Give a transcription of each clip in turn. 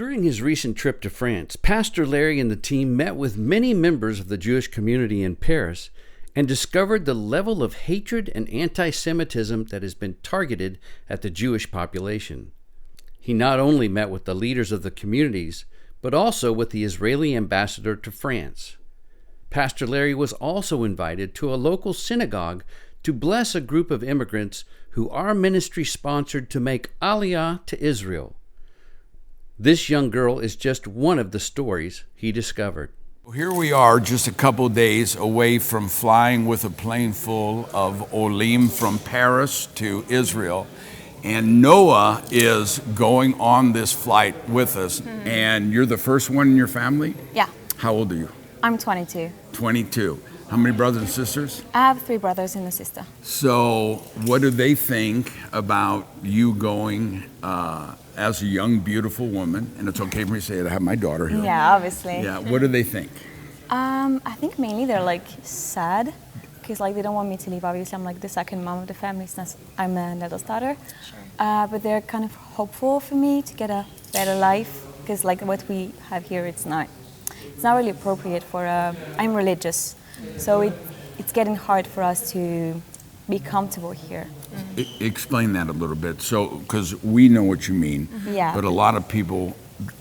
During his recent trip to France, Pastor Larry and the team met with many members of the Jewish community in Paris and discovered the level of hatred and anti-Semitism that has been targeted at the Jewish population. He not only met with the leaders of the communities, but also with the Israeli ambassador to France. Pastor Larry was also invited to a local synagogue to bless a group of immigrants who our ministry sponsored to make Aliyah to Israel. This young girl is just one of the stories he discovered. Here we are just a couple days away from flying with a plane full of Olim from Paris to Israel. And Noah is going on this flight with us. And you're the first one in your family? Yeah. How old are you? I'm 22. 22. How many brothers and sisters? I have 3 brothers and a sister. So what do they think about you going as a young, beautiful woman? And it's okay for me to say it, I have my daughter here. Yeah, obviously. Yeah, what do they think? I think mainly they're like sad because like they don't want me to leave. Obviously, I'm like the second mom of the family since I'm an eldest daughter. Sure. But they're kind of hopeful for me to get a better life because like what we have here, it's not really appropriate for. I'm religious, so it's getting hard for us to be comfortable here. Explain that a little bit. So, because we know what you mean, Yeah. but a lot of people,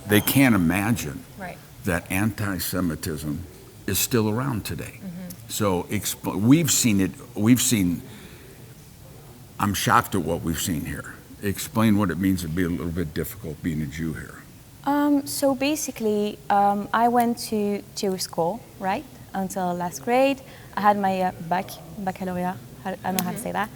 they can't imagine Right. that anti-Semitism is still around today. So we've seen, I'm shocked at what we've seen here. Explain what it means to be a little bit difficult being a Jew here. So basically, I went to Jewish school, right, until last grade. I had my baccalaureate, I don't know how to say that.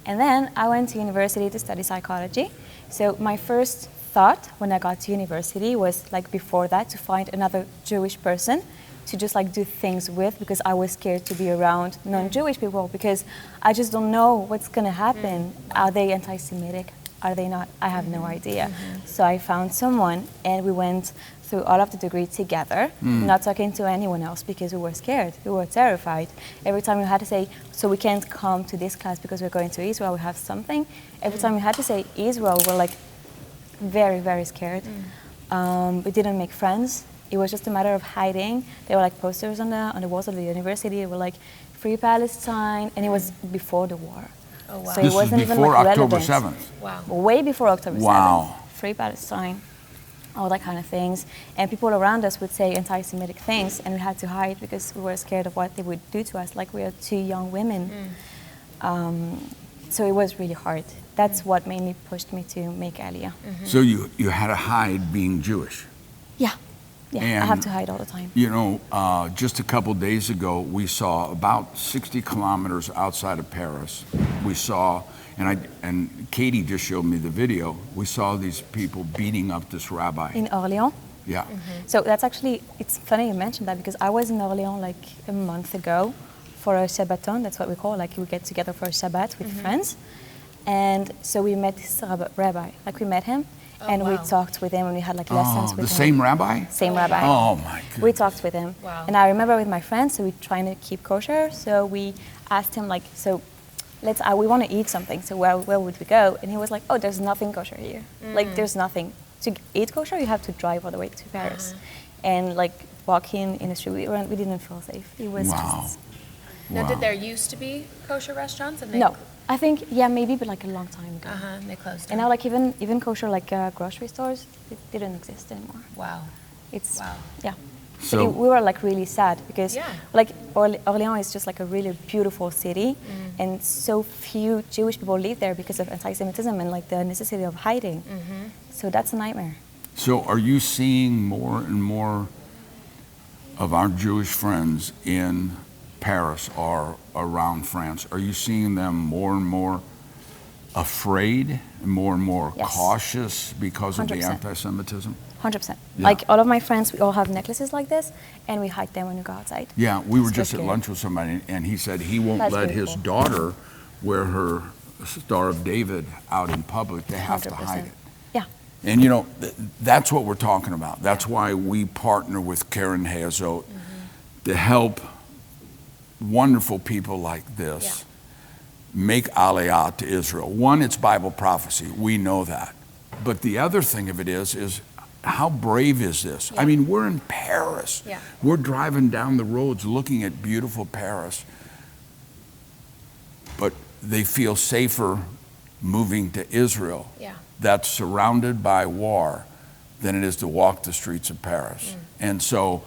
And then I went to university to study psychology. So my first thought when I got to university was like before that to find another Jewish person to just like do things with because I was scared to be around non-Jewish people because I just don't know what's gonna happen. Are they anti-Semitic? Are they not? I have no idea. So I found someone and we went through all of the degree together, not talking to anyone else because we were scared, we were terrified. Every time we had to say, so we can't come to this class because we're going to Israel, we have something. Every time we had to say Israel, we were like very, very scared. We didn't make friends. It was just a matter of hiding. There were like posters on the walls of the university. They were like, Free Palestine, and it was before the war. Oh, wow. So This it wasn't was even before like October relevant. 7th. Wow. Way before October 7th. Wow. Free Palestine, all that kind of things. And people around us would say anti-Semitic things, and we had to hide because we were scared of what they would do to us, like we are 2 young women. So it was really hard. That's what made me pushed me to make Aliyah. So you had to hide being Jewish. Yeah, I And, have to hide all the time. You know, just a couple days ago, we saw about 60 kilometers outside of Paris. We saw, and Katie just showed me the video. We saw these people beating up this rabbi. In Orléans. Yeah. So that's actually, it's funny you mentioned that because I was in Orléans like a month ago for a Shabbaton, that's what we call, like we get together for a Shabbat with friends. And so we met this rabbi, like we met him and we talked with him and we had like lessons with him. The same rabbi? Same rabbi. Oh my goodness. We talked with him. Wow. And I remember with my friends, so we're trying to keep kosher, so we asked him like, so we want to eat something, so where would we go? And he was like, oh, there's nothing kosher here. Like there's nothing. To eat kosher, you have to drive all the way to Paris. And like walking in the street, we didn't feel safe. It was just... Now, did there used to be kosher restaurants? And they No, I think, yeah, maybe, but like a long time ago. and they closed down. And now like even kosher like grocery stores, it didn't exist anymore. Wow. It's, Wow. yeah. So we were like really sad because Yeah. like Orléans is just like a really beautiful city and so few Jewish people live there because of anti-Semitism and like the necessity of hiding. So that's a nightmare. So are you seeing more and more of our Jewish friends in Paris or around France? Are you seeing them more and more afraid and more Yes. cautious because of the 100%. anti-Semitism? 100%. Yeah. Like all of my friends, we all have necklaces like this and we hide them when we go outside. Yeah, we were It's just so at scary. lunch with somebody and he said he won't That's let his beautiful. daughter wear her Star of David out in public. They have to hide 100%. it. Yeah. And you know, that's what we're talking about. That's why we partner with Karen Hazot to help wonderful people like this make Aliyah to Israel. One, it's Bible prophecy. We know that. But the other thing of it is how brave is this? I mean, we're in Paris. Yeah. We're driving down the roads looking at beautiful Paris. But they feel safer moving to Israel that's surrounded by war than it is to walk the streets of Paris. And so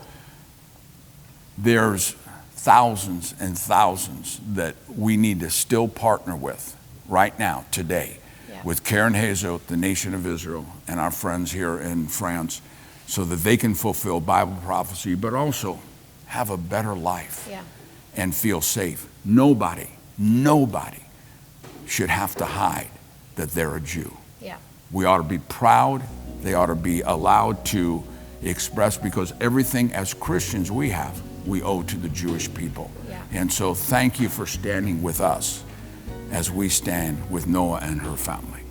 there's thousands and thousands that we need to still partner with right now, today, with Karen Hazot, the nation of Israel, and our friends here in France, so that they can fulfill Bible prophecy, but also have a better life and feel safe. Nobody should have to hide that they're a Jew. We ought to be proud. They ought to be allowed to express, because everything as Christians we owe to the Jewish people. And so thank you for standing with us as we stand with Noah and her family.